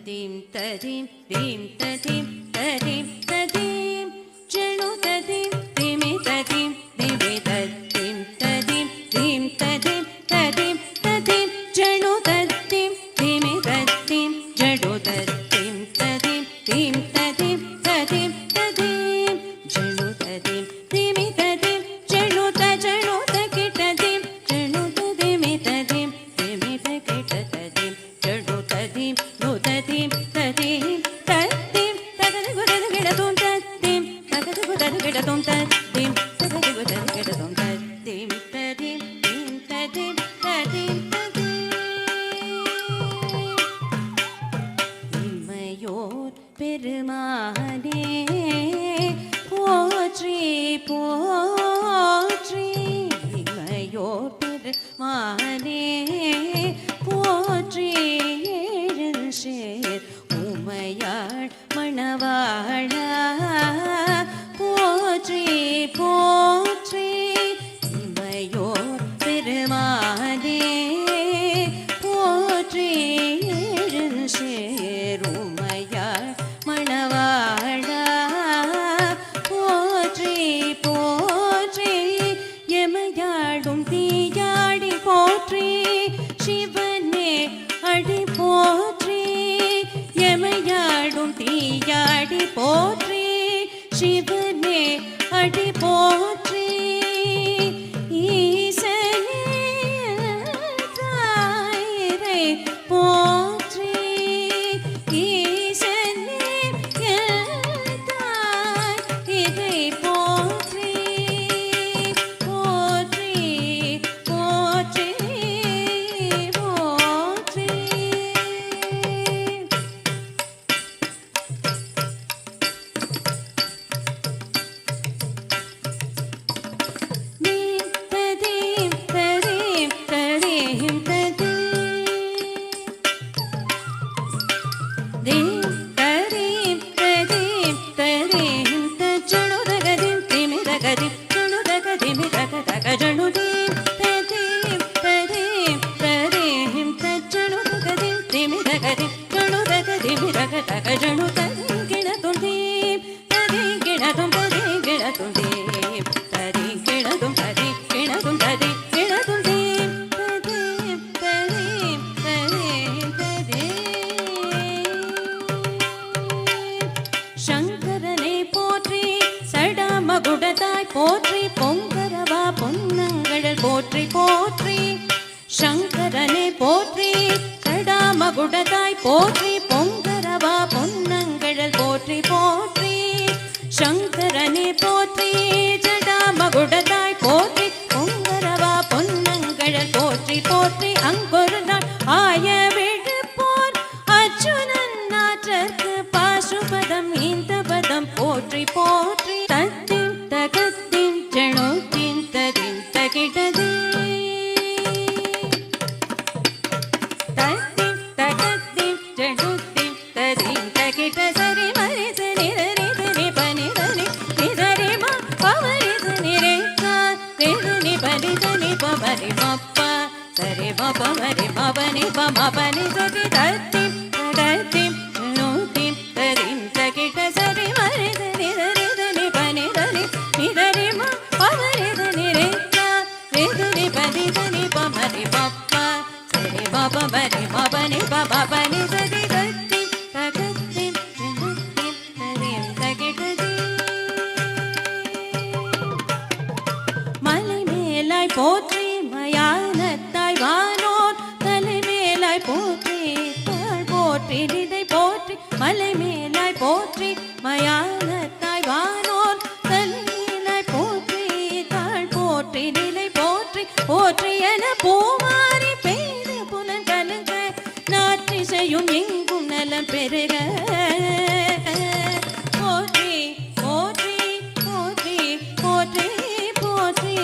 तदीं तदीं दीं तदीं तदीं तदीं जणु तदीं दिमि तदीं दिमि तदीं तदीं दीं तदीं तदीं तदीं जणु तदीं दिमि तदीं जणु तदीं तदीं दीं तदीं तदीं तदीं जणु तदीं दिमि तदीं जणु तकिट तदीं जणु तदिमि तदीं दिमि तकिट तदीं जणु तदीं नु तदीं तदीं तदीं तदगुदगुदगुदगुदुं तदीं तदगुदगुदगुदुं तदीं तदगुदगुदगुदुं तदीं तदीं दीं तदीं तदीं तदीं इम्मयोर பெருமானே போற்றி போற்றி இமையோர் பெருமானே போற்றி எழுசேர் உமையாள் மணவாளா போற்றி போற்றி இமையோர் பெருமானே போற்றி எழுசேர் உமையாள் மணவாளா போற்றி போற்றி எமையாடும் தீயாடி போற்றி சிவனே அடி போற்றி எமையாடும் தீயாடி போற்றி சிவனே அடி போற்றி ஈசனே தாயிரை போற்றி ஈசனே தாயிரை போற்றி போற்றி போற்றி போற்றி ததீம் ததீம் ததீம் ததீம் ததீம் ததீம் ததீம் தஜணு தகதீம் திமி தகதீம் ஜணு தகதிமி தகதக ஜணு தீம் ததீம் ததீம் ததீம் தஜணு தகதீம் திமி தகதீம் ஜணு தகதிமி தகதக ஜணு ததீம் கிணதும் தீம் ததீம் கிணதும் ததீம் கிணதும் தீம் ததீம் கிணதும் ததீம் கிணதும் ததீம் கிணதும் தீம் ததீம் ததீம் ததீம் ததீம் சங்கரனே போற்றி சடாமகுடதாய் போற்றி பொங்கரவா பொன்னங்கழல் போற்றி போற்றி சங்கரனே போற்றி சடாமகுடதாய் போற்றி பொங்கரவா பொன்னங்கழல் போற்றி போற்றி சங்கரனே போற்றி ஜடாமகுடதாய் போற்றி பொங்கரவா பொன்னங்கழல் போற்றி போற்றி அங்கொரு நாள் ஆய விழுப்போர் அர்ஜுனன் நாற்றற்கு பாசுபதம் இந்த பதம் போற்றி போற்றி தத்திம் தகத்திம் ஜணோத்திம் ததிம் தகிடதே தத்திம் தகத்திம் ஜணோத்திம் ததிம் தகிட சரி மரி சரி தரி தரி பனி தரி நிதரி மா பவரி தனி ரே சா ரேதனி பனி தனி பவரி மப்பா சரி மா பவரி மபனி பமபனி சரி தத்திம் தகத்திம் ஜணோத்திம் ததிம் தகிட சரி மரி தனி தரி தனி பனி தனி நிதரி மா பவரி தனி ரே சா ரேதனி பனி தனி பமரி மப்பா சரி மா பவரி மபனி பமபனி சரி தத்திம் தகத்திம் ஜணோத்திம் ததிம் தகிடதே மலை மேலாய் போற்றி மயானத்தாய் வானோர் தலை மேலாய் போற்றி தாழ் போற்றி நிதை போற்றி மலை மேலாய் போற்றி மயானத்தாய் வானோர் தலை மேலாய் போற்றி தாழ் போற்றி நிலை போற்றி போற்றி என பூமாரி பெய்து புலன் கலங்க நாற்றிசையும் எங்கும் நலம் பெருக போற்றி போற்றி போற்றி போற்றி போற்றி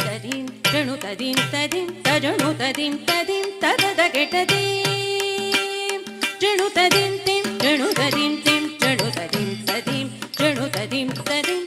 ததீம் ஜணு ததீம் ததீம் தஜணு ததீம் ததீம் தததகிடதீம் ஜணு ததீம் தீம் ஜணு ததீம் தீம் ஜணு ததீம் ததீம் ஜணு ததீம் ததீம்